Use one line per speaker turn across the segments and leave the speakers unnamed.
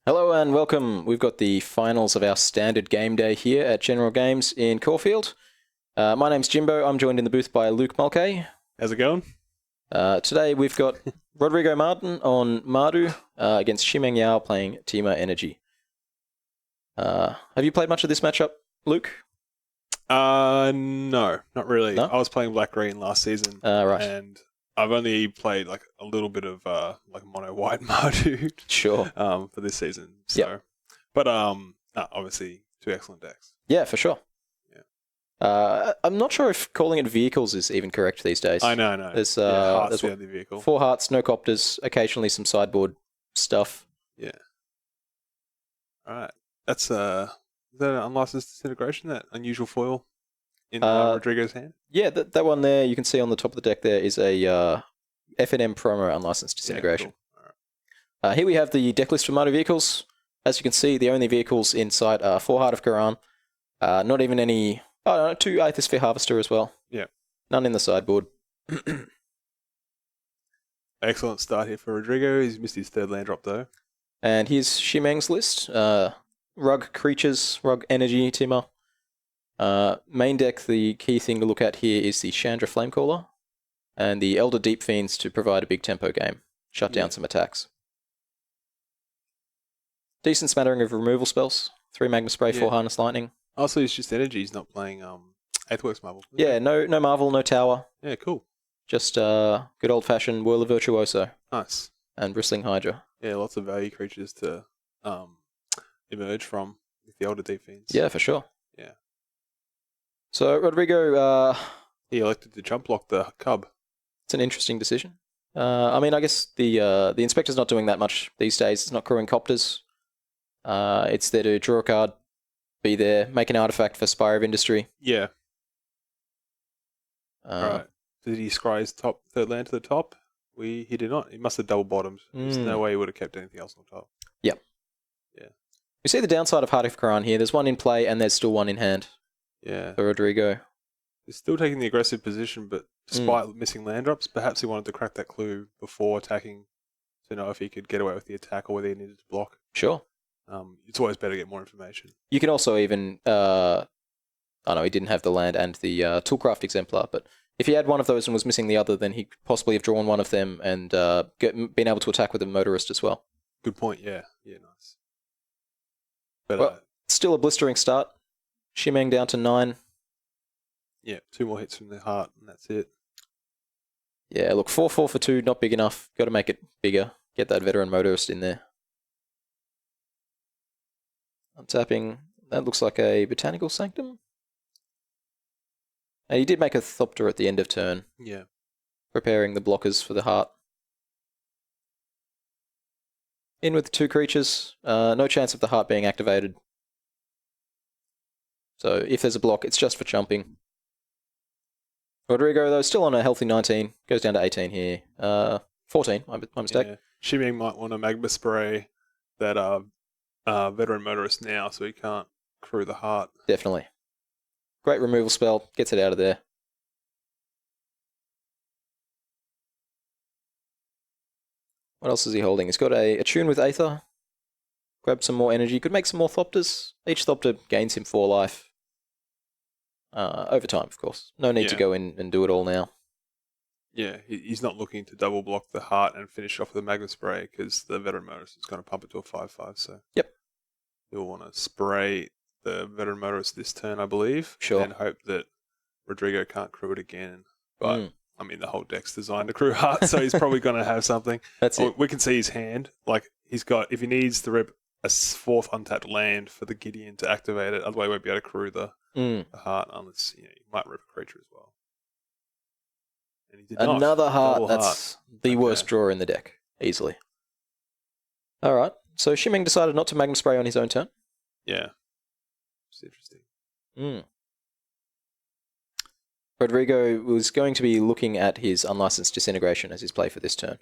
Hello and welcome. We've got the finals of our standard game day here at General Games in Caulfield. My name's Jimbo. I'm joined in the booth by Luke Mulcahy.
How's it going?
Today we've got Rodrigo Martin on Mardu against Shimen Yao playing Temur Energy. Have you played much of this matchup, Luke?
No, not really.
No?
I was playing Black-Green last season.
Right.
And I've only played like a little bit of like mono-white Mardu
Sure.
for this season. So,
Yep.
But obviously two excellent decks.
Yeah, for sure.
Yeah.
I'm not sure if calling it vehicles is even correct these days.
I know.
There's,
Heart's
there's
the only vehicle.
4 hearts, no copters, occasionally some sideboard stuff.
Yeah. All right. That's is that an unlicensed disintegration? That unusual foil in Rodrigo's hand?
Yeah, that one there, you can see on the top of the deck there is a FNM promo unlicensed disintegration.
Yeah, cool. All right.
Here we have the deck list for Mardu vehicles. As you can see, the only vehicles in sight are 4 Heart of Quran. Not even any... Oh, no, 2 Aethersphere Harvester as well.
Yeah. None
in the sideboard.
Excellent start here for Rodrigo. He's missed his third land drop though.
And here's Shimen's list. Rug Creatures, Rug Energy, Temur. Main deck, the key thing to look at here is the Chandra Flamecaller and the Elder Deep Fiends to provide a big tempo game. Shut down some attacks. Decent smattering of removal spells. 3 Magma Spray, 4 Harness Lightning.
Also, it's just energy. He's not playing Aetherworks Marvel.
Yeah, no Marvel, no Tower.
Yeah, cool.
Just good old-fashioned Whirler Virtuoso.
Nice.
And Bristling Hydra.
Yeah, lots of value creatures to emerge from with the Elder Deep Fiends.
Yeah, for sure.
Yeah.
So, Rodrigo...
he elected to jump block the Cub.
It's an interesting decision. I mean, I guess the Inspector's not doing that much these days. It's not crewing Copters. It's there to draw a card, be there, make an artifact for Spire of Industry.
Yeah. Right. Did he scry his third land to the top? He did not. He must have double bottomed. There's no way he would have kept anything else on top.
Yep.
Yeah.
We see the downside of Heart of Quran here. There's one in play and there's still one in hand.
Yeah.
For Rodrigo.
He's still taking the aggressive position, but despite missing land drops, perhaps he wanted to crack that clue before attacking to know if he could get away with the attack or whether he needed to block.
Sure.
It's always better to get more information.
You can also even... oh no, he didn't have the land and the Toolcraft Exemplar, but if he had one of those and was missing the other, then he could possibly have drawn one of them and been able to attack with a Motorist as well.
Good point, yeah. Yeah, nice. But,
well, still a blistering start. Shimen down to 9.
Yeah, 2 more hits from the heart, and that's it.
Yeah, look, 4-4 for 2, not big enough. Got to make it bigger. Get that Veteran Motorist in there. Untapping. That looks like a Botanical Sanctum. And he did make a Thopter at the end of turn.
Yeah.
Preparing the blockers for the heart. In with 2 creatures. No chance of the heart being activated. So if there's a block, it's just for chumping. Rodrigo, though, still on a healthy 19. Goes down to 18 here. 14, my mistake.
Yeah. Shimen might want a Magma Spray that Veteran Motorist now, so he can't crew the heart.
Definitely. Great removal spell. Gets it out of there. What else is he holding? He's got a Tune with Aether. Grab some more energy. Could make some more Thopters. Each Thopter gains him 4 life. Over time, of course. No need to go in and do it all now.
Yeah, he's not looking to double block the heart and finish off with a Magma Spray because the Veteran Motorist is going to pump it to a 5/5. So
yep,
he'll want to spray the Veteran Motorist this turn, I believe.
Sure.
And hope that Rodrigo can't crew it again. But I mean, the whole deck's designed to crew heart, so he's probably going to have something.
That's it.
We can see his hand. Like he's got, if he needs to rip a 4th untapped land for the Gideon to activate it, otherwise he won't be able to crew the heart unless he might rip a creature as well. And he did
Another
not.
heart. That's the worst draw in the deck, easily. All right. So Shimen decided not to Magma Spray on his own turn.
Yeah. It's interesting.
Rodrigo was going to be looking at his unlicensed disintegration as his play for this turn.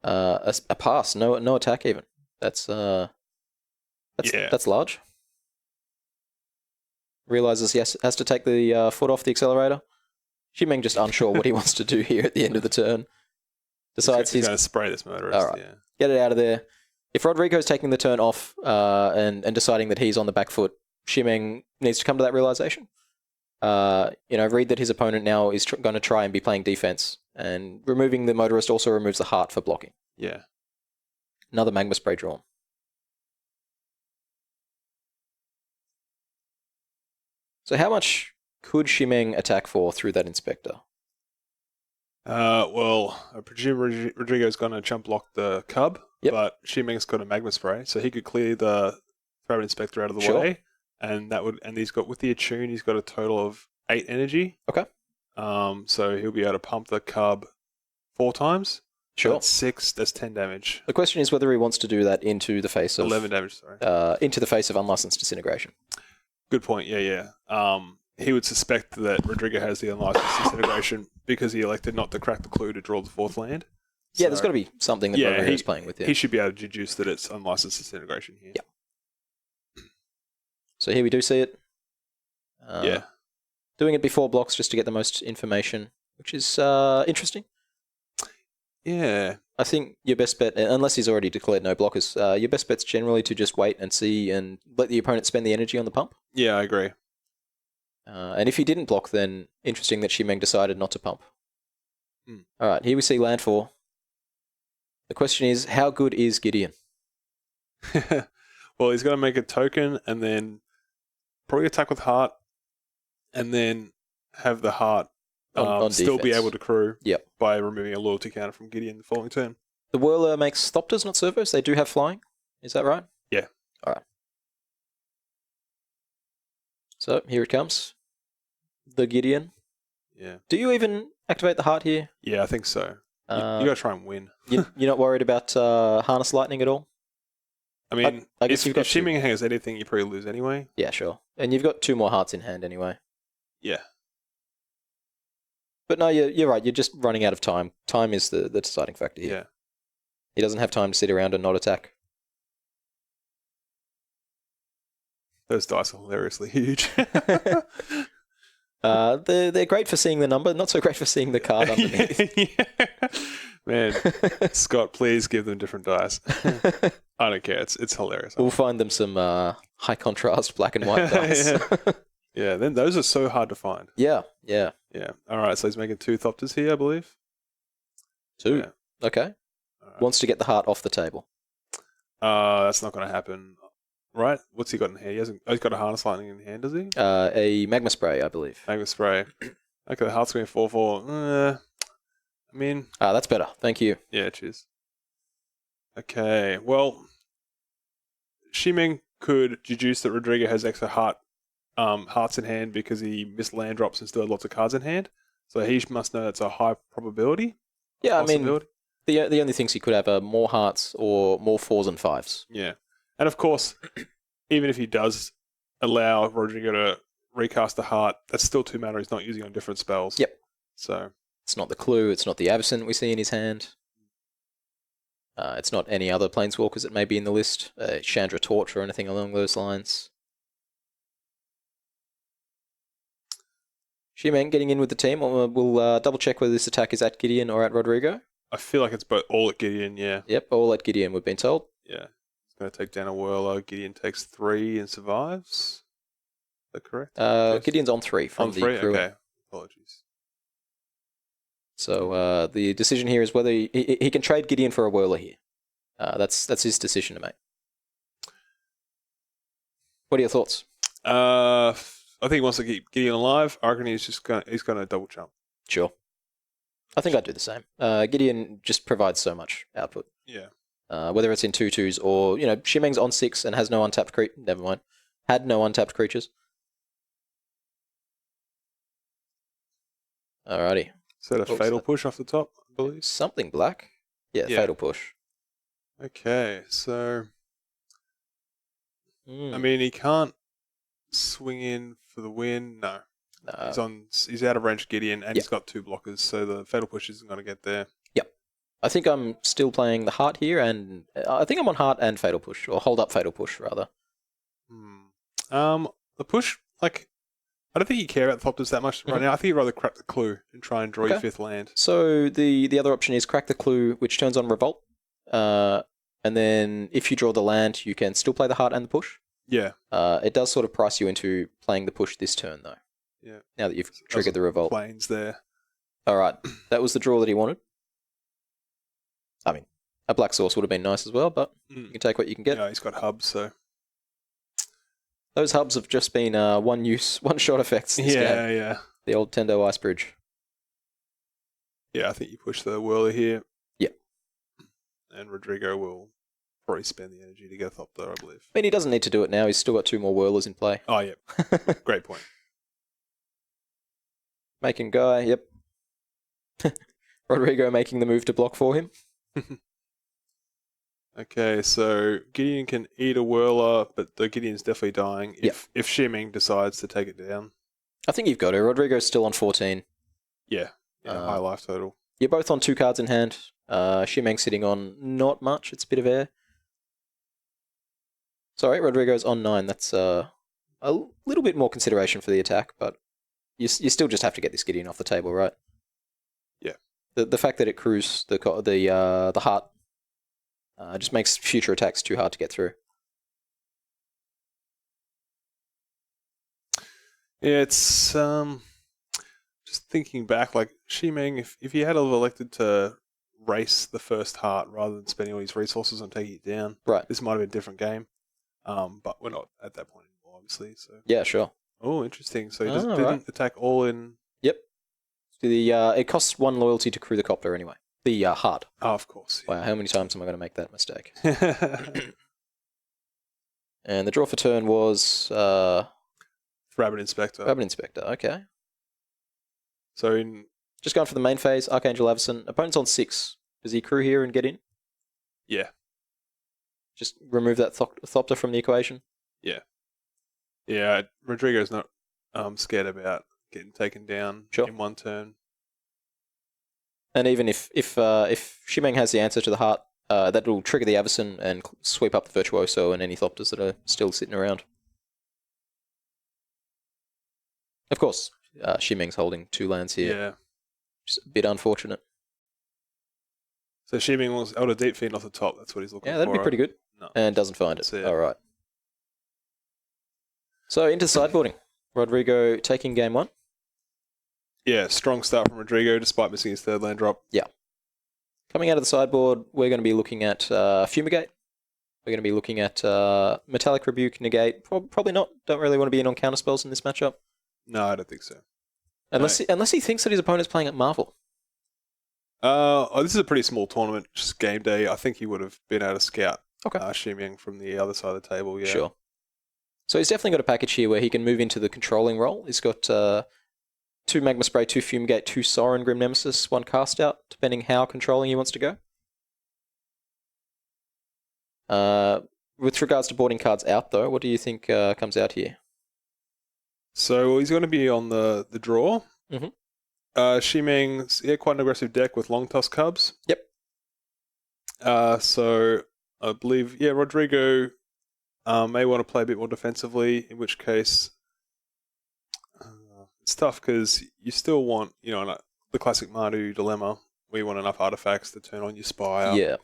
A pass, no attack even. That's large. Realizes he has to take the foot off the accelerator. Shimen just unsure what he wants to do here at the end of the turn. Decides
he's going to spray this Motorist.
All right.
Yeah.
Get it out of there. If Rodrigo's taking the turn off and deciding that he's on the back foot, Shimen needs to come to that realization. Read that his opponent now is going to try and be playing defense, and removing the motorist also removes the heart for blocking.
Yeah.
Another Magma Spray drawn. So how much could Shimen attack for through that Inspector?
Well, I presume Rodrigo's going to jump block the Cub, but Shimen's got a Magma Spray, so he could clear the Threat Inspector out of the way, and he's got, with the attune, he's got a total of 8 energy.
Okay.
So he'll be able to pump the Cub 4 times.
Sure.
That's 6. That's 10 damage.
The question is whether he wants to do that into the face of
11 damage. Sorry.
Into the face of Unlicensed Disintegration.
Good point. Yeah. He would suspect that Rodrigo has the Unlicensed Disintegration because he elected not to crack the clue to draw the 4th land.
Yeah, there's got to be something that Rodrigo's playing with. Yeah.
He should be able to deduce that it's Unlicensed Disintegration here.
Yeah. So here we do see it. Doing it before blocks just to get the most information, which is interesting.
Yeah.
I think your best bet, unless he's already declared no blockers, your best bet's generally to just wait and see and let the opponent spend the energy on the pump.
Yeah, I agree.
And if he didn't block, then interesting that Shimen decided not to pump. All right, here we see land 4. The question is, how good is Gideon?
Well, he's going to make a token and then probably attack with heart and then have the heart
on
still be
defense.
able to crew
Yep.
by removing a loyalty counter from Gideon the following turn.
The Whirler makes Thopters, not servos. They do have flying. Is that right?
Yeah.
All right. So here it comes. The Gideon.
Yeah.
Do you even activate the heart here?
Yeah, I think so. You got to try and win.
You're not worried about Harness Lightning at all?
I mean,
I guess
if Shimen has anything, you probably lose anyway.
Yeah, sure. And you've got 2 more hearts in hand anyway.
Yeah.
But no, you're right. You're just running out of time. Time is the deciding factor here.
Yeah.
He doesn't have time to sit around and not attack.
Those dice are hilariously huge.
They're great for seeing the number, not so great for seeing the card underneath.
Yeah. Man, Scott, please give them different dice. I don't care. It's hilarious.
We'll find them some high contrast black and white dice.
Yeah, then those are so hard to find.
Yeah.
All right, so he's making 2 Thopters here, I believe.
2.
Yeah.
Okay.
Right.
Wants to get the heart off the table.
That's not going to happen. Right? What's he got in hand? He's got a Harness Lightning in hand, does he?
A Magma Spray, I believe.
Magma Spray. Okay, the heart's going 4/4. I mean...
That's better. Thank you.
Yeah, cheers. Okay, well... Shimen could deduce that Rodrigo has extra hearts in hand because he missed land drops and still had lots of cards in hand. So he must know it's a high probability.
Yeah, I mean, the only things he could have are more hearts or more 4s and 5s.
Yeah. And of course, even if he does allow Rodrigo to recast the heart, that's still 2 mana he's not using on different spells.
Yep.
So
it's not the Clue, it's not the Absent we see in his hand. It's not any other Planeswalkers that may be in the list, Chandra Torch or anything along those lines. Shimen getting in with the team. We'll double check whether this attack is at Gideon or at Rodrigo.
I feel like it's both all at Gideon, yeah.
Yep, all at Gideon, we've been told.
Yeah. He's going to take down a Whirler. Gideon takes 3 and survives. Is that correct?
Yes. Gideon's on 3 from the crew.
Okay. Apologies.
So the decision here is whether he can trade Gideon for a Whirler here. That's his decision to make. What are your thoughts?
I think he wants to keep Gideon alive. I reckon he's going to double jump.
Sure. I think I'd do the same. Gideon just provides so much output.
Yeah.
Whether it's in 2/2s or, Shimen's on 6 and has no untapped never mind. Had no untapped creatures. Alrighty.
Is that a fatal push off the top, I believe?
Something black. Yeah, fatal push.
Okay, so... I mean, he can't swing in for the win. No. He's out of range Gideon, and he's got 2 blockers, so the fatal push isn't going to get there.
Yep. I think I'm still playing the heart here, and I think I'm on heart and fatal push, or hold up fatal push rather.
The push, I don't think you care about the Thopters that much right now. I think you'd rather crack the Clue and try and draw your 5th land.
So the other option is crack the Clue, which turns on Revolt. And then if you draw the land, you can still play the heart and the push.
Yeah.
It does sort of price you into playing the push this turn, though.
Yeah.
Now that you've triggered the revolt.
Planes there.
All right. That was the draw that he wanted. I mean, a black source would have been nice as well, but you can take what you can get.
Yeah, he's got hubs, so.
Those hubs have just been one-shot effects this game.
Yeah.
The old Tendo Ice Bridge.
Yeah, I think you push the whirler here.
Yeah.
And Rodrigo will probably spend the energy to get up there, I believe.
I mean, he doesn't need to do it now. He's still got 2 more whirlers in play.
Oh, yeah. Great point.
Making guy, yep. Rodrigo making the move to block for him.
Okay, so Gideon can eat a whirler, but the Gideon's definitely dying if Shimen decides to take it down.
I think you've got it. Rodrigo's still on 14.
Yeah, high life total.
You're both on 2 cards in hand. Shimen's sitting on not much. It's a bit of air. Sorry, Rodrigo's on 9. That's a little bit more consideration for the attack, but you still just have to get this Gideon off the table, right?
Yeah.
The fact that it crews the heart just makes future attacks too hard to get through.
Yeah, it's just thinking back, like Shimen, if he had elected to race the first heart rather than spending all his resources on taking it down,
right, this
might have been a different game. But we're not at that point anymore, obviously. So
yeah, sure.
Oh, interesting. So he didn't attack all in.
Yep. It costs 1 loyalty to crew the copter anyway. The heart.
Oh, of course.
Yeah. Wow, how many times am I going to make that mistake? And the draw for turn was
Rabbit Inspector.
Rabbit Inspector. Okay.
So
just going for the main phase, Archangel Avacyn. Opponent's on 6. Does he crew here and get in?
Yeah.
Just remove that Thopter from the equation?
Yeah. Yeah, Rodrigo's not scared about getting taken down in one turn.
And even if Shimen has the answer to the heart, that will trigger the Avacyn and sweep up the Virtuoso and any Thopters that are still sitting around. Of course, Shimen's holding 2 lands here.
Yeah.
Just a bit unfortunate.
So Shimen was Elder Deep Fiend off the top. That's what he's looking for.
Yeah, that'd be pretty good.
No.
And doesn't find it. All right. So into sideboarding. Rodrigo taking game 1.
Yeah, strong start from Rodrigo despite missing his 3rd land drop.
Yeah. Coming out of the sideboard, we're going to be looking at Fumigate. We're going to be looking at Metallic Rebuke, Negate. Probably not. Don't really want to be in on counterspells in this matchup.
No, I don't think so.
Unless he thinks that his opponent's playing at Marvel.
This is a pretty small tournament, just game day. I think he would have been able to scout Shimen from the other side of the table. Yeah.
Sure. So he's definitely got a package here where he can move into the controlling role. He's got 2 Magma Spray, 2 Fumigate, 2 Sorin Grim Nemesis, 1 Cast Out, depending how controlling he wants to go. With regards to boarding cards out, though, what do you think comes out here? So
he's going to be on the draw.
Mm-hmm.
Shimen's quite an aggressive deck with Long Tusk Cubs.
Yep.
So I believe, Rodrigo may want to play a bit more defensively, in which case it's tough because you still want, the classic Mardu dilemma where you want enough artifacts to turn on your Spire.
Yeah.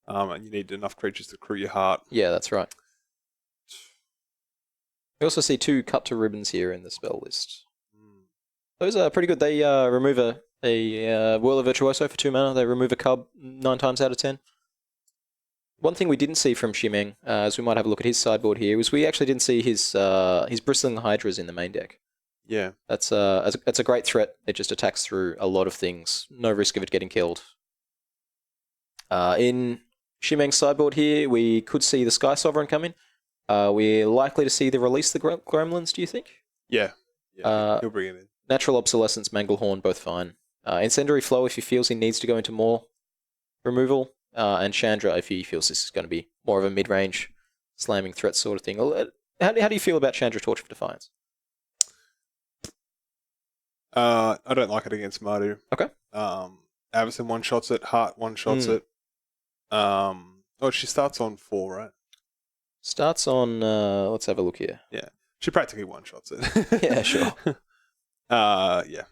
And you need enough creatures to crew your heart.
Yeah, that's right. We also see 2 cut to ribbons here in the spell list. Those are pretty good. They remove a Whirler Virtuoso for 2 mana. They remove a Cub 9 times out of 10. One thing we didn't see from Shimen, as we might have a look at his sideboard here, was we actually didn't see his Bristling Hydras in the main deck.
Yeah.
That's a great threat. It just attacks through a lot of things. No risk of it getting killed. In Shimen's sideboard here, we could see the Sky Sovereign come in. We're likely to see the Release the Gremlins, do you think?
Yeah. He'll bring it in.
Natural Obsolescence, Manglehorn, both fine. Incendiary Flow if he feels he needs to go into more removal. And Chandra if he feels this is going to be more of a mid-range slamming threat sort of thing. How do you feel about Chandra Torch of Defiance?
I don't like it against Mardu.
Okay.
Avacyn one-shots it, Heart one-shots it. She starts on 4, right?
Starts on, let's have a look here.
Yeah. She practically one-shots it.
Yeah, sure.
Yeah.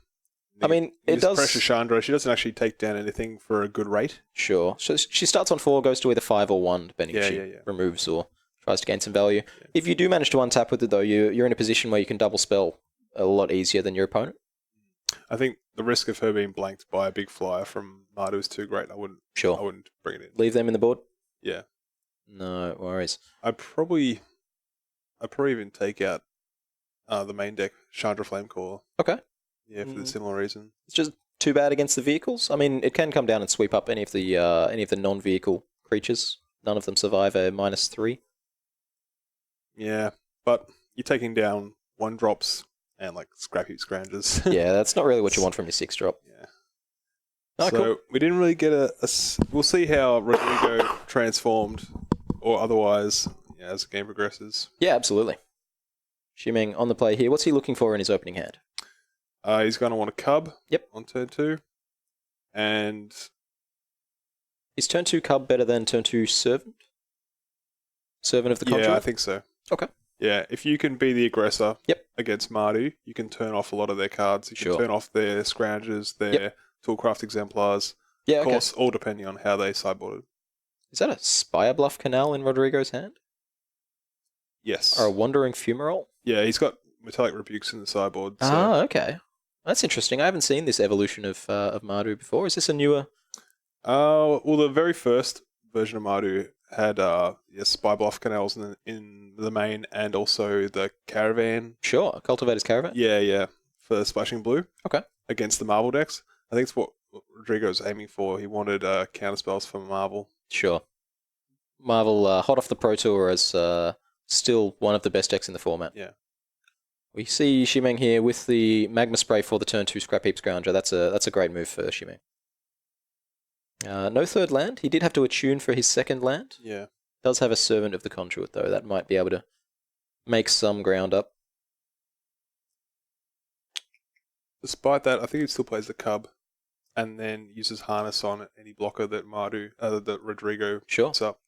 I mean, it does
pressure Chandra. She doesn't actually take down anything for a good rate.
Sure. So she starts on 4, goes to either 5 or 1, depending if she removes or tries to gain some value.
Yeah.
If you do manage to untap with it, though, you're in a position where you can double spell a lot easier than your opponent.
I think the risk of her being blanked by a big flyer from Mardu is too great. I wouldn't bring it in.
Leave them in the board?
Yeah.
No worries.
I'd probably even take out the main deck, Chandra Flamecaller.
Okay.
Yeah, for the similar reason.
It's just too bad against the vehicles. I mean, it can come down and sweep up any of the non-vehicle creatures. None of them survive a -3.
Yeah, but you're taking down 1-drops and like scrap heap scroungers.
Yeah, that's not really what you want from your 6-drop.
Yeah.
Oh,
So
cool.
we didn't really get we'll see how Rodrigo transformed or otherwise as the game progresses.
Yeah, absolutely. Shimen on the play here. What's he looking for in his opening hand?
He's going to want a cub.
Yep.
On turn 2. And
Is turn 2 Cub better than turn 2 Servant? Servant of the Conjurer?
yeah, I think so.
Okay.
Yeah, if you can be the aggressor
Yep.
against Mardu, you can turn off a lot of their cards. You can turn off their scroungers, their Toolcraft exemplars.
Yeah,
Of course, all depending on how they sideboarded.
Is that a Spire Bluff Canal in Rodrigo's hand?
Yes.
Or a Wandering Fumarole?
Yeah, he's got Metallic Rebukes in the sideboard. So.
Ah, okay. That's interesting. I haven't seen this evolution of Mardu before. Is this a newer...
Well, the very first version of Mardu had Spy Bluff Canals in the main and also the Caravan.
Sure, Cultivator's Caravan?
Yeah, for Splashing Blue.
Okay.
Against the Marble decks. I think it's what Rodrigo was aiming for. He wanted counterspells for Marble.
Sure. Marvel, hot off the Pro Tour as still one of the best decks in the format.
Yeah.
We see Shimen here with the Magma Spray for the turn 2 Scrap Heap Scrounger. That's a great move for Shimen. No third land. He did have to attune for his second land.
Yeah.
Does have a Servant of the Conduit, though. That might be able to make some ground up.
Despite that, I think he still plays the Cub and then uses Harness on any blocker that that Rodrigo puts up.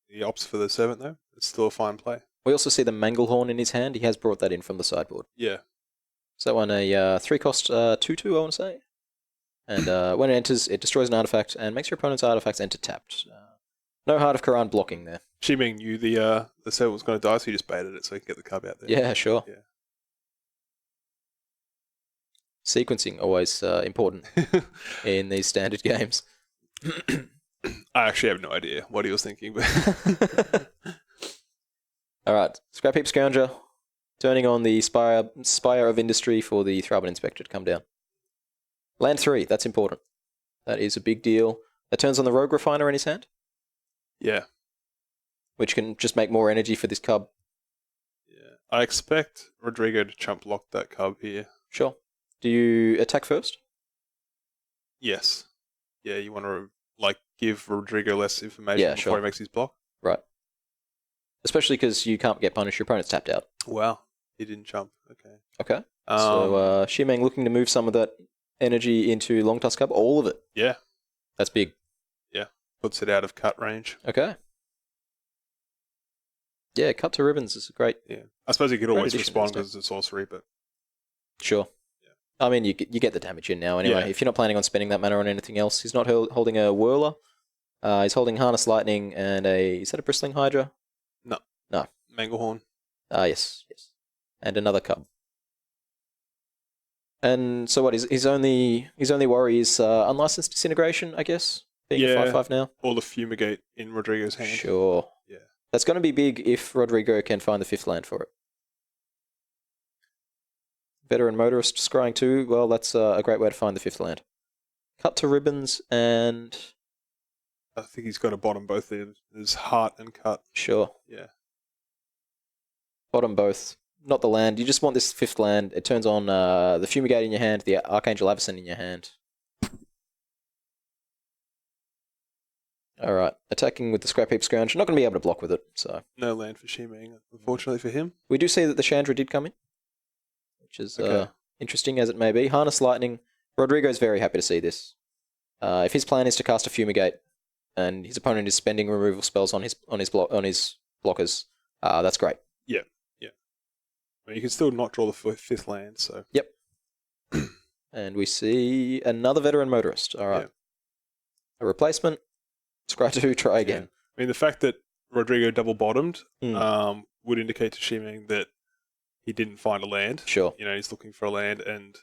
He opts for the Servant, though. It's still a fine play.
We also see the Manglehorn in his hand. He has brought that in from the sideboard.
Yeah.
So that one a 3-cost 2/2, I want to say. And when it enters, it destroys an artifact and makes your opponent's artifacts enter tapped. No Heart of Quran blocking there.
Shimen knew the Servant was going to die, so he just baited it so he could get the Cub out there.
Yeah, sure.
Yeah.
Sequencing always important in these standard games.
I actually have no idea what he was thinking, but
All right, Scrap Heap Scrounger, turning on the Spire of Industry for the Thrallbane Inspector to come down. Land 3, that's important. That is a big deal. That turns on the Rogue Refiner in his hand.
Yeah.
Which can just make more energy for this Cub.
Yeah. I expect Rodrigo to chump block that Cub here.
Sure. Do you attack first?
Yes. Yeah, you want to give Rodrigo less information before he makes his block.
Right. Especially because you can't get punished, your opponent's tapped out.
Wow. He didn't jump. Okay.
Okay. So Shimen looking to move some of that energy into Long Tusk Cub, all of it.
Yeah.
That's big.
Yeah. Puts it out of cut range.
Okay. Yeah, Cut to Ribbons is a great...
Yeah. I suppose he could always respond because it's a sorcery, but...
Sure. Yeah. I mean, you get the damage in now anyway. Yeah. If you're not planning on spending that mana on anything else. He's not holding a Whirler. He's holding Harness Lightning and is that a Bristling Hydra? No.
Manglehorn.
Yes. And another Cub. And so what? His only worry is Unlicensed Disintegration, I guess? Being a 5/5 now?
Or the Fumigate in Rodrigo's hand.
Sure.
Yeah.
That's going to be big if Rodrigo can find the 5th land for it. Veteran Motorist scrying 2, well, that's a great way to find the 5th land. Cut to Ribbons and...
I think he's got to bottom both there. There's Heart and Cut.
Sure.
Yeah.
Bottom both. Not the land. You just want this 5th land. It turns on the Fumigate in your hand, the Archangel Avacyn in your hand. Alright. Attacking with the Scrap Heap Scrounger. Not going to be able to block with it, so...
No land for Shimen, unfortunately for him.
We do see that the Chandra did come in, which is interesting as it may be. Harness Lightning. Rodrigo's very happy to see this. If his plan is to cast a Fumigate, and his opponent is spending removal spells on his blockers, that's great.
Yeah. I mean, you can still not draw the 5th land, so...
Yep. And we see another veteran motorist. All right.
Yeah.
A replacement. Scry 2, try again.
Yeah. I mean, the fact that Rodrigo double bottomed
Mm.
would indicate to Shimen that he didn't find a land.
Sure.
You know, he's looking for a land and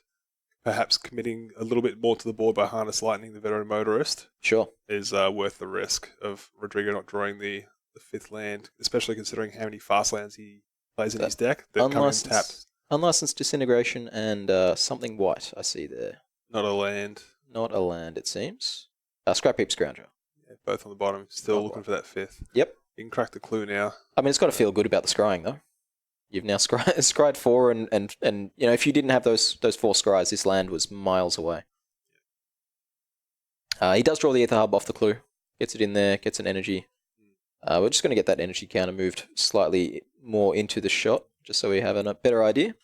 perhaps committing a little bit more to the board by harness lightning the veteran motorist
Sure.
is worth the risk of Rodrigo not drawing the fifth land, especially considering how many fast lands he plays in his deck that come in tapped.
Unlicensed Disintegration and something white I see there.
Not a land.
Not a land, it seems. Scrap Heap Scrounger.
Yeah, both on the bottom. Still looking for that fifth.
Yep.
You can crack the clue now.
I mean, it's got to feel good about the scrying, though. You've now scryed 4, and you know, if you didn't have those 4 scries, this land was miles away. He does draw the Ether Hub off the clue. Gets it in there, gets an energy. We're just going to get that energy counter moved slightly more into the shot, just so we have a better idea.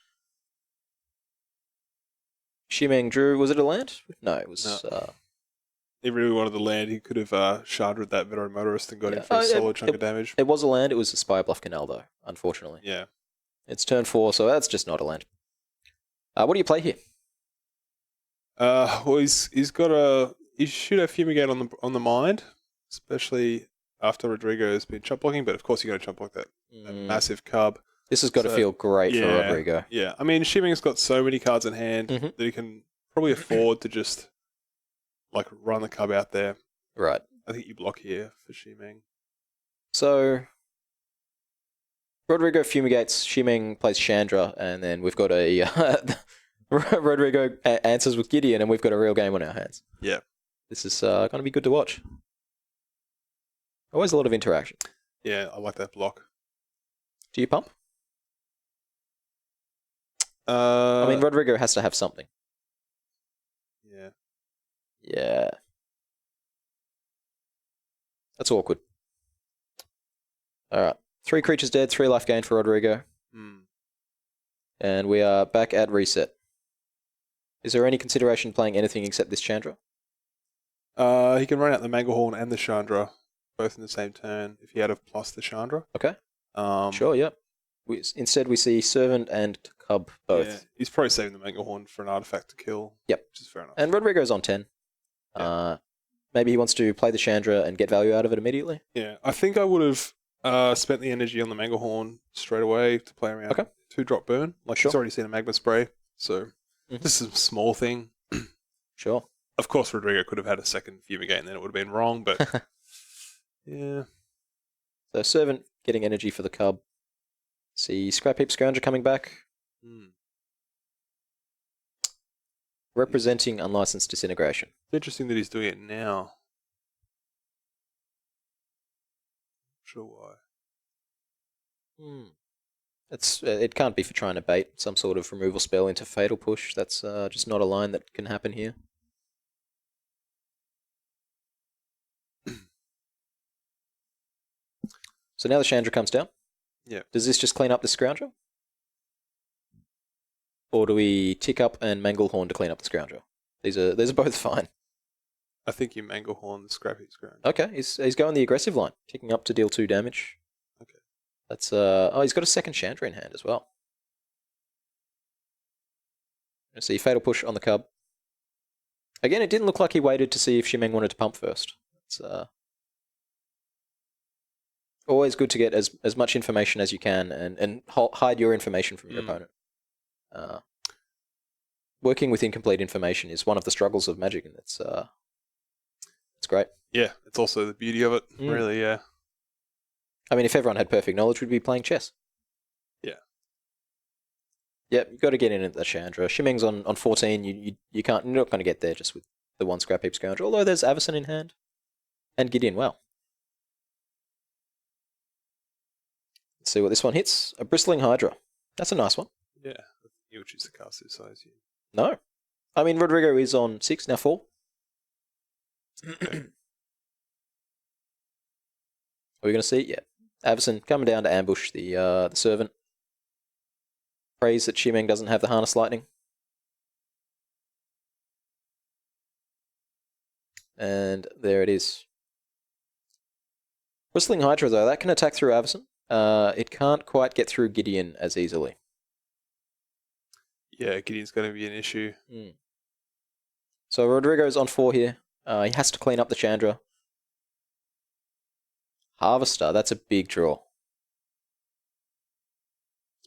Shimen drew, was it a land? No, it was...
No. He really wanted the land. He could have sharded that veteran motorist and got in for a solid chunk of damage.
It was a land. It was a Spire Bluff Canal, though, unfortunately.
Yeah.
It's turn 4, so that's just not a land. What do you play here?
Well, he's got a... He should have Fumigate on the mind, especially after Rodrigo has been chump blocking, but of course you're going to chump block that massive cub.
This has got to feel great for Rodrigo.
Yeah, I mean, Shimen's got so many cards in hand that he can probably afford to just like run the cub out there.
Right.
I think you block here for Shimen.
So, Rodrigo fumigates, Shimen plays Chandra, and then we've got a... Rodrigo answers with Gideon, and we've got a real game on our hands.
Yeah.
This is going to be good to watch. Always a lot of interaction.
Yeah, I like that block.
Do you pump? I mean, Rodrigo has to have something.
Yeah.
Yeah. That's awkward. Alright. 3 creatures dead, 3 life gained for Rodrigo. And we are back at reset. Is there any consideration playing anything except this Chandra?
He can run out the Manglehorn and the Chandra, both in the same turn, if he had a plus the Chandra.
Okay. Sure, yep. Instead, we see Servant and Cub both.
Yeah, he's probably saving the Manglehorn for an artifact to kill.
Yep.
Which is fair enough.
And Rodrigo's on 10. Yeah. Maybe he wants to play the Chandra and get value out of it immediately?
Yeah, I think I would have spent the energy on the Manglehorn straight away to play around 2-drop burn. Like, he's already seen a Magma Spray, so this is a small thing.
Sure.
Of course, Rodrigo could have had a second Fumigate and then it would have been wrong, but yeah.
So Servant getting energy for the Cub. See Scrap Heap Scrounger coming back. Representing Unlicensed Disintegration.
It's interesting that he's doing it now. Not sure why.
It can't be for trying to bait some sort of removal spell into Fatal Push. That's just not a line that can happen here. So now the Chandra comes down.
Yeah.
Does this just clean up the Scrounger? Or do we tick up and Manglehorn to clean up the Scrounger? These are both fine.
I think you Manglehorn the Scrap Heap Scrounger.
Okay, he's going the aggressive line, ticking up to deal 2 damage.
Okay.
That's he's got a second Chandra in hand as well. Let's see, Fatal Push on the Cub. Again, it didn't look like he waited to see if Shimen wanted to pump first. It's always good to get as much information as you can and hide your information from your opponent. Working with incomplete information is one of the struggles of Magic, and it's great.
Yeah, it's also the beauty of it, really, yeah.
I mean, if everyone had perfect knowledge, we'd be playing chess.
Yeah.
Yep, you've got to get in at the Chandra. Shimen's on 14, you're not going to get there just with the 1 Scrap Heap Scrounger, although there's Avacyn in hand. And Gideon, well. Let's see what this one hits. A Bristling Hydra. That's a nice one.
Yeah, you would choose the cast this size.
No. I mean, Rodrigo is on 6, now 4. Are we going to see it? Yeah. Avacyn coming down to ambush the Servant. Prays that Shimen doesn't have the Harness Lightning. And there it is. Bristling Hydra, though, that can attack through Avacyn. It can't quite get through Gideon as easily.
Yeah, Gideon's going to be an issue.
So Rodrigo's on 4 here. He has to clean up the Chandra. Harvester, that's a big draw.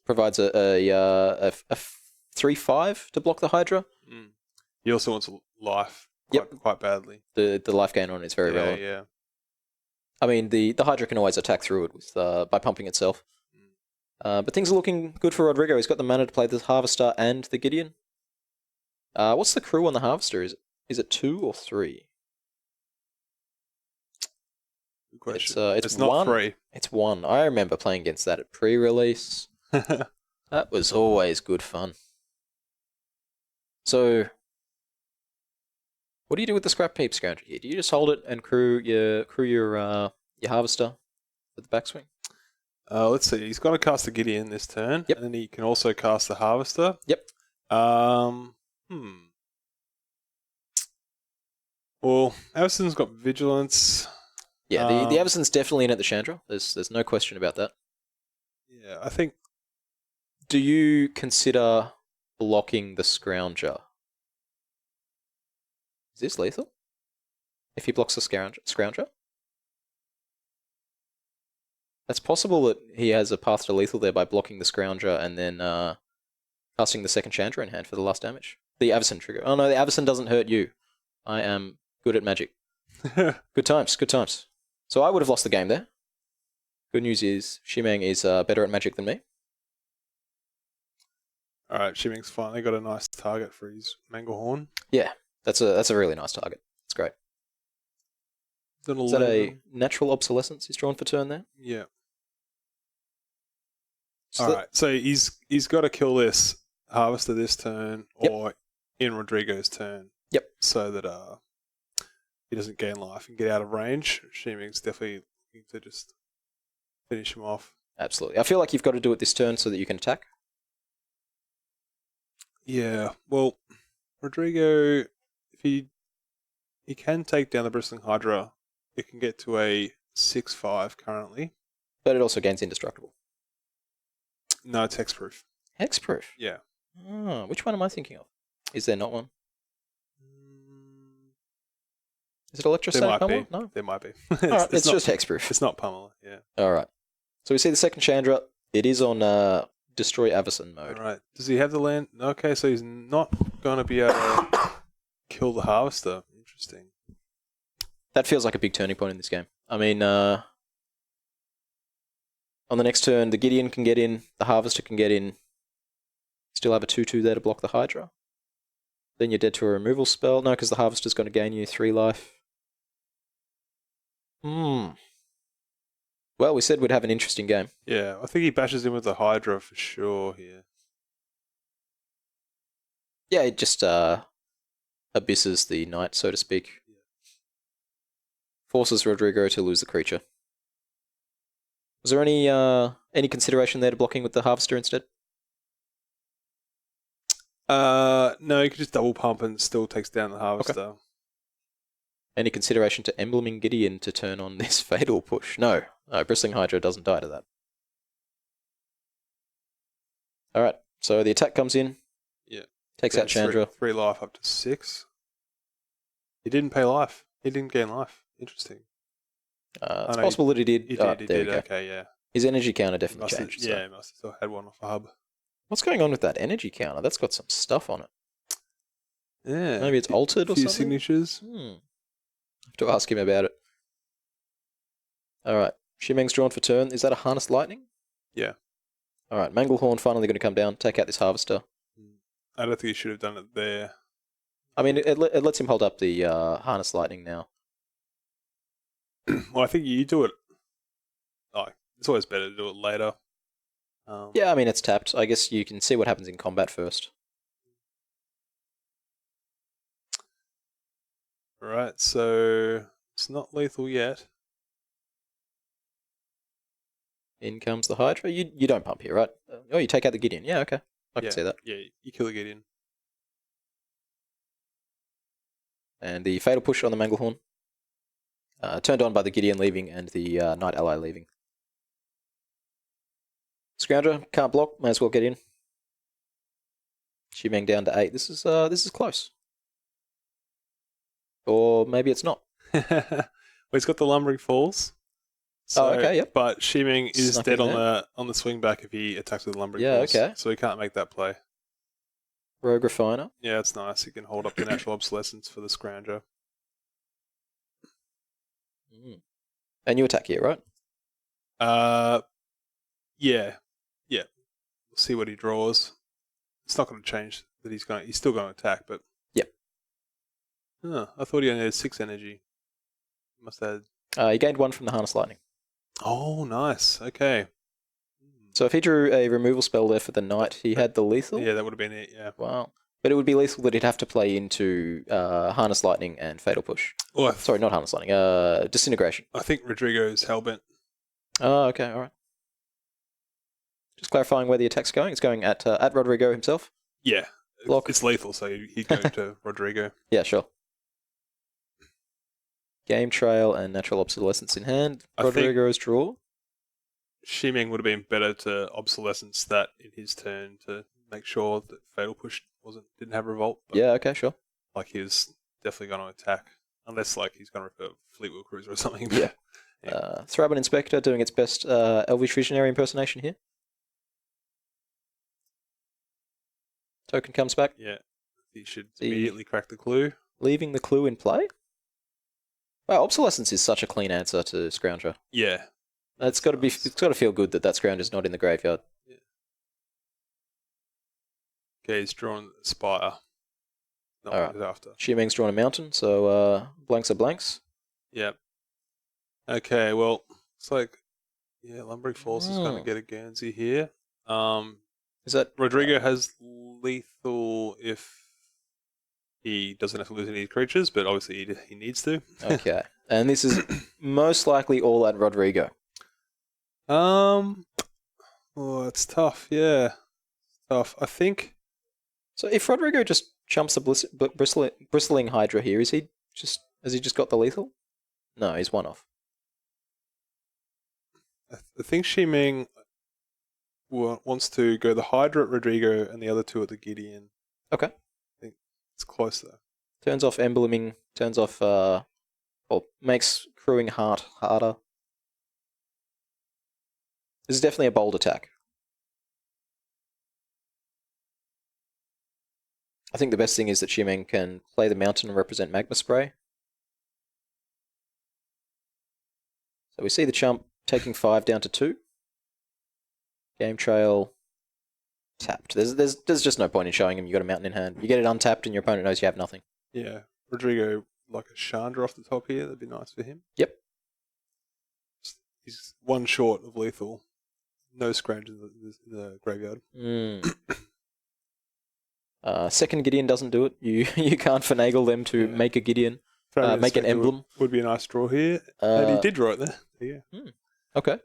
Provides a 3/5 to block the Hydra.
He also wants life quite badly.
The life gain on it is very relevant.
Yeah.
I mean, the Hydra can always attack through it with by pumping itself. But things are looking good for Rodrigo. He's got the mana to play the Harvester and the Gideon. What's the crew on the Harvester? Is it 2 or 3?
Good question.
It's
not
1.
3.
It's 1. I remember playing against that at pre-release. That was always good fun. So, what do you do with the Scrap Heap Scrounger here? Do you just hold it and crew your Harvester with the backswing?
Let's see. He's got to cast the Gideon this turn,
Yep.
and then he can also cast the Harvester.
Yep.
Well, Everson's got Vigilance.
Yeah, the Everson's definitely in at the Chandra. There's no question about that.
Yeah, I think.
Do you consider blocking the Scrounger? Is this lethal? If he blocks the Scrounger? That's possible that he has a path to lethal there by blocking the Scrounger and then casting the second Chandra in hand for the last damage. The Avacyn trigger. Oh no, the Avacyn doesn't hurt you. I am good at magic. Good times, good times. So I would have lost the game there. Good news is Shimen is better at magic than me.
Alright, Shimen's finally got a nice target for his Manglehorn.
Yeah, that's a really nice target. It's great. Is that a natural obsolescence he's drawn for turn there?
Yeah.
So
Alright, so he's got to kill this Harvester this turn or in Rodrigo's turn.
Yep.
So that he doesn't gain life and get out of range. Shimen's definitely looking to just finish him off.
Absolutely. I feel like you've got to do it this turn so that you can attack.
Yeah, well, Rodrigo, if he can take down the Bristling Hydra, it can get to a 6/5 currently.
But it also gains indestructible.
No, it's hexproof.
Hexproof?
Yeah.
Oh, which one am I thinking of? Is there not one? Is it Electrostatic Pummeler? No?
There might be.
Alright, it's just hexproof.
It's not Pummeler, yeah.
Alright. So we see the second Chandra. It is on Destroy Avacyn mode.
Alright. Does he have the land? Okay, so he's not going to be able to kill the Harvester. Interesting.
That feels like a big turning point in this game. I mean, on the next turn, the Gideon can get in, the Harvester can get in. Still have a 2/2 there to block the Hydra. Then you're dead to a removal spell. No, because the Harvester's going to gain you 3 life. Well, we said we'd have an interesting game.
Yeah, I think he bashes in with the Hydra for sure here.
Yeah, it just abysses the knight, so to speak. Forces Rodrigo to lose the creature. Was there any consideration there to blocking with the Harvester instead?
No, you could just double pump and still takes down the Harvester.
Okay. Any consideration to embleming Gideon to turn on this fatal push? No, Bristling Hydra doesn't die to that. Alright, so the attack comes in.
Yeah.
Takes out Chandra.
3 life up to 6. He didn't pay life. He didn't gain life. Interesting.
It's possible that he did.
He
there
did.
we go.
Okay, yeah.
His energy counter definitely changed.
Yeah, he must have still had one off a hub.
What's going on with that energy counter? That's got some stuff on it.
Yeah.
Maybe it's altered or
few
something?
Signatures.
Have to ask him about it. Alright, Shimen's drawn for turn. Is that a Harness Lightning?
Yeah.
Alright, Manglehorn finally going to come down, take out this Harvester.
I don't think he should have done it there.
I mean, it lets him hold up the Harness Lightning now.
Well, I think you do it. Like, it's always better to do it later.
Yeah, I mean, it's tapped. I guess you can see what happens in combat first.
Alright, so it's not lethal yet.
In comes the Hydra. You don't pump here, right? Oh, you take out the Gideon. Yeah, okay. I can see that.
Yeah, you kill the Gideon.
And the Fatal Push on the Manglehorn. Turned on by the Gideon leaving and the Knight Ally leaving. Scrounger, can't block, may as well get in. Shimen down to 8. This is close. Or maybe it's not.
Well, he's got the Lumbering Falls. So,
okay, yep.
But Shiming is
Snuck
dead
in
on the swing back if he attacks with the Lumbering
Yeah,
Falls.
okay.
So he can't make that play.
Rogue Refiner.
Yeah, it's nice. He can hold up the Natural Obsolescence for the Scrounger.
And you attack here, right?
Yeah. We'll see what he draws. It's not going to change that he's still going to attack, but
Yep.
I thought he only had 6 energy. Must have.
He gained 1 from the Harness Lightning.
Oh, nice. Okay.
So if he drew a removal spell there for the knight, he had the lethal?
Yeah, that would have been it, yeah.
Wow. But it would be lethal that he'd have to play into Harness Lightning and Fatal Push.
Well,
Sorry, not Harness Lightning. Disintegration.
I think Rodrigo's Hellbent.
Oh, okay, all right. Just clarifying where the attack's going. It's going at Rodrigo himself.
Yeah.
Block.
It's lethal, so he'd go to Rodrigo.
Yeah, sure. Game Trail and Natural Obsolescence in hand. Rodrigo's draw.
Shiming would have been better to Obsolescence that in his turn to make sure that Fatal Push didn't have Revolt. But
Yeah, okay, sure.
like he was definitely going to attack. Unless like he's going to rip a Fleetwheel Cruiser or something.
Yeah.
Yeah.
Thraben Inspector doing its best Elvish Visionary impersonation here. Token comes back.
Yeah. He should immediately crack the clue.
Leaving the clue in play? Wow, Obsolescence is such a clean answer to Scrounger.
Yeah.
It's got to feel good that Scrounger's not in the graveyard.
Yeah. Okay, he's drawn Spire. Not
All
what he's after.
Shimeng's drawn a mountain, so blanks are blanks.
Yep. Okay, well, it's like, Lumbering Force is going to get a Guernsey here.
Is that
Rodrigo has lethal if he doesn't have to lose any creatures, but obviously he needs to.
okay? And this is most likely all at Rodrigo.
Oh, it's tough. Yeah, it's tough. I think.
So if Rodrigo just chumps the bristling Hydra here, has he just got the lethal? No, he's one off.
I think Shiming wants to go the Hydra at Rodrigo and the other 2 at the Gideon.
Okay.
I think it's close though.
Turns off embleming. Turns off. Makes crewing heart harder. This is definitely a bold attack. I think the best thing is that Shimeng can play the mountain and represent Magma Spray. So we see the chump taking 5 down to 2. Game Trail tapped. There's just no point in showing him you got a mountain in hand. You get it untapped and your opponent knows you have nothing.
Yeah, Rodrigo like a Chandra off the top here. That'd be nice for him.
Yep.
He's 1 short of lethal. No scrounge in the graveyard.
Second Gideon doesn't do it. You can't finagle them to make a Gideon. Make an emblem.
Would be a nice draw here. And he did draw it there. Yeah.
Okay.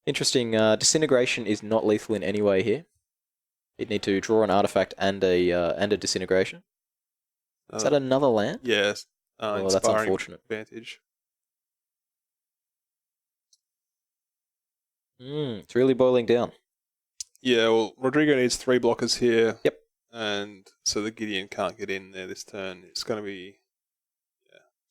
Interesting. Disintegration is not lethal in any way here. You'd need to draw an artifact and a disintegration. Is that another land?
Yes.
That's unfortunate.
Advantage.
It's really boiling down.
Yeah, well, Rodrigo needs 3 blockers here.
Yep.
And so the Gideon can't get in there this turn. It's going to be...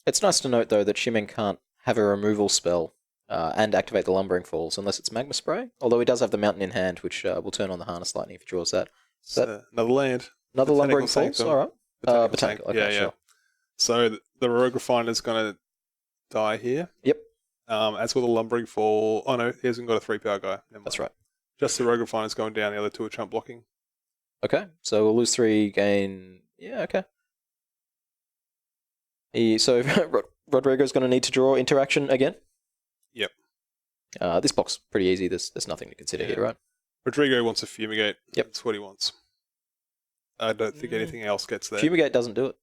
It's nice to note, though, that Shimeng can't have a removal spell and activate the Lumbering Falls unless it's Magma Spray. Although he does have the Mountain in hand, which will turn on the Harness Lightning if he draws that.
So another land.
Another
Botanical
Lumbering Falls?
Sanctum.
All right. Botanical. Okay,
yeah.
sure.
So the Rogue Refiner's going to die here.
Yep.
As with the Lumbering Fall... Oh, no, he hasn't got a 3-power guy.
That's right.
Just the Rogue Refiner's going down, the other 2 are chump blocking.
Okay, so we'll lose 3, gain... Yeah, okay. So Rodrigo's going to need to draw interaction again?
Yep.
This box pretty easy. There's nothing to consider here, right?
Rodrigo wants a Fumigate.
Yep.
That's what he wants. I don't think anything else gets there.
Fumigate doesn't do it.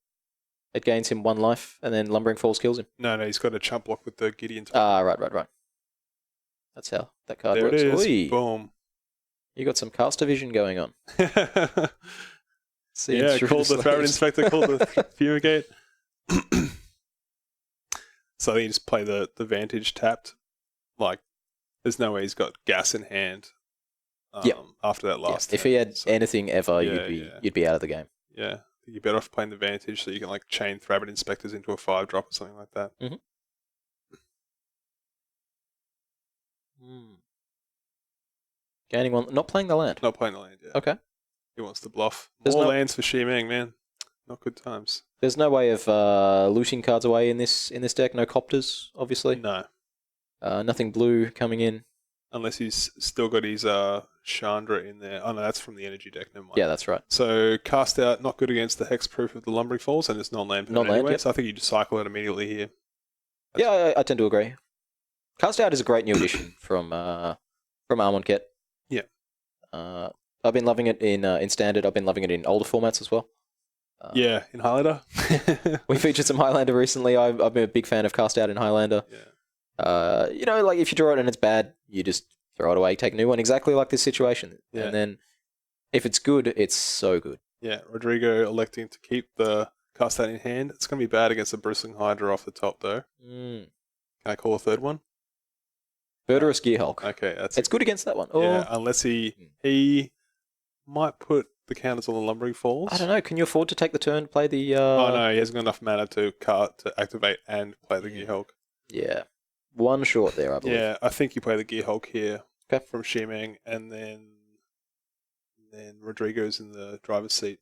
It gains him 1 life, and then Lumbering Falls kills him.
No, he's got a chump block with the Gideon.
Right. That's how that card works.
There it is.
Oi.
Boom.
You got some caster vision going on.
Called the Thraben Inspector, called the Fumigate. So I think you just play the Vantage tapped. Like, there's no way he's got gas in hand after that last
If he had anything ever, you'd be out of the game.
Yeah. You're better off playing the Vantage so you can like chain Thrabbit Inspectors into a 5-drop or something like that.
Gaining one, not playing the land.
Not playing the land, yeah.
Okay.
He wants to bluff.
There's
More
no-
lands for Shimen, man. Not good times.
There's no way of looting cards away in this deck. No copters, obviously.
No.
Nothing blue coming in.
Unless he's still got his Chandra in there. Oh no, that's from the energy deck. Never mind.
Yeah, that's right.
So cast out, not good against the hexproof of the Lumbering Falls, and it's non-land
Non-land,
anyway.
yep.
So I think you just cycle it immediately here.
Yeah, I tend to agree. Cast out is a great new addition from Amonkhet.
Yeah.
I've been loving it in standard. I've been loving it in older formats as well.
Yeah, in Highlander.
We featured some Highlander recently. I've been a big fan of cast out in Highlander.
Yeah.
Like if you draw it and it's bad, you just throw it away, take a new one, exactly like this situation.
Yeah.
And then if it's good, it's so good.
Yeah, Rodrigo electing to keep the cast out in hand. It's going to be bad against the Bristling Hydra off the top, though. Can I call a third one?
Murderous Gearhulk.
Okay,
It's good against that one.
Yeah, unless he might put the counters on the Lumbering Falls.
I don't know. Can you afford to take the turn, play the...
Oh no, he hasn't got enough mana to activate and play the Gearhulk.
Yeah. One short there, I believe.
Yeah, I think you play the Gearhulk here
from
Shimen, and then Rodrigo's in the driver's seat.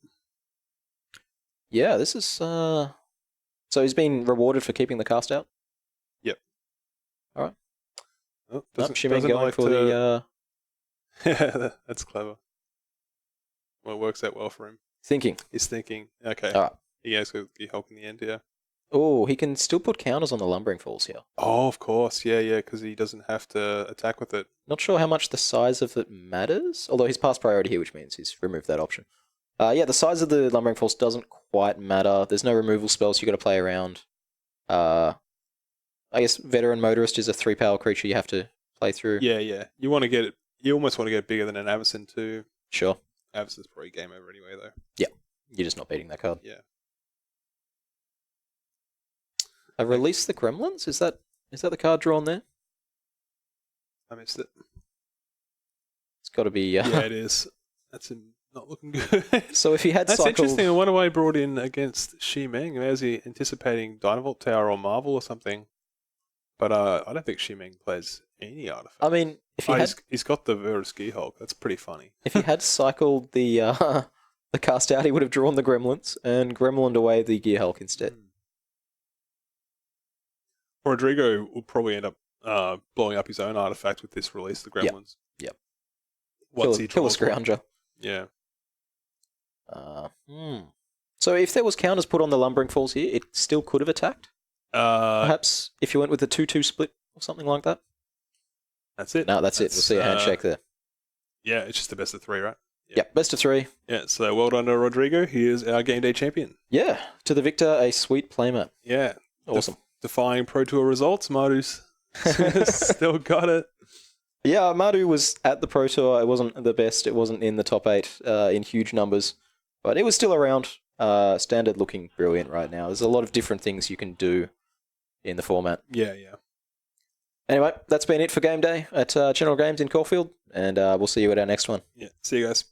Yeah, this is... So he's been rewarded for keeping the cast out?
Yep.
All right.
Oh,
Shimen going for the...
Yeah, that's clever. Well, it works out well for him.
Thinking.
He's thinking. Okay.
All right.
He goes with Gearhulk in the end, yeah.
Oh, he can still put counters on the Lumbering Falls here.
Oh, of course. Yeah, because he doesn't have to attack with it.
Not sure how much the size of it matters, although he's past priority here, which means he's removed that option. Yeah, the size of the Lumbering Falls doesn't quite matter. There's no removal spells you got to play around. I guess Veteran Motorist is a 3-power creature you have to play through.
Yeah. You want to get it. You almost want to get it bigger than an Avacyn too.
Sure.
Avacyn's probably game over anyway, though.
Yeah, you're just not beating that card.
Yeah.
I released the Gremlins. Is that the card drawn there?
I missed it.
It's got to be.
Yeah, it is. That's not looking good.
So if he had
That's
cycled...
interesting. I wonder why he brought in against Shimen. Was he anticipating Dynavolt Tower or Marvel or something? But I don't think Shimen plays any artifact.
I mean, if he
he's got the Verus Gearhulk. That's pretty funny.
If he had cycled the cast out, he would have drawn the Gremlins and Gremlined away the Gearhulk instead.
Rodrigo will probably end up blowing up his own artifact with this release, the Gremlins.
Yep.
What's he
kill a
drawn for?
Scrounger.
Yeah.
So if there was counters put on the Lumbering Falls here, it still could have attacked? Perhaps if you went with a 2-2 split or something like that?
That's it.
No, that's it. We'll see a handshake there.
Yeah, it's just the best of 3, right?
Yep, best of 3.
Yeah, so well done to Rodrigo. He is our game day champion.
Yeah, to the victor, a sweet playmat.
Yeah.
Awesome.
Defying Pro Tour results, Mardu's still got it.
Yeah, Mardu was at the Pro Tour. It wasn't the best. It wasn't in the top 8 in huge numbers. But it was still around. Standard looking brilliant right now. There's a lot of different things you can do in the format.
Yeah.
Anyway, that's been it for Game Day at General Games in Caulfield. And we'll see you at our next one.
Yeah, see you guys.